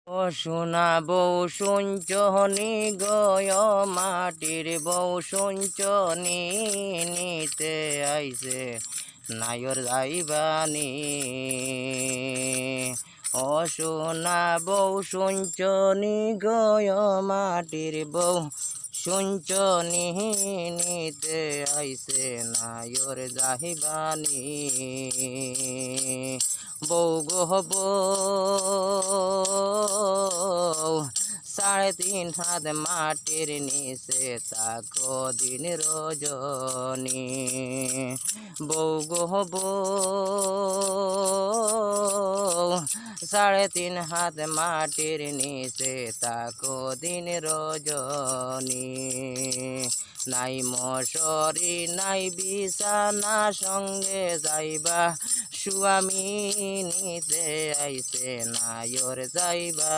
ও সোনা বউ শুনছনি গয় মাটির বউ শুনছনি নিতে আইছে নায়র যাইবানি। ও সোনা বউ শুনছনি গয় মাটির বউ শুনছনি নিতে আইছে নায়র যাইবানি। বউ গো বউ 3.5 হাত মাটির নিচে তাকো দিন রজনী। বউ গো বউ 3.5 হাত মাটির নিচে তাকো দিন রজনী। নাই মশারি নাই বিছানা সঙ্গে যাইবা স্বামী নিতে আইছে নায়র যাইবা।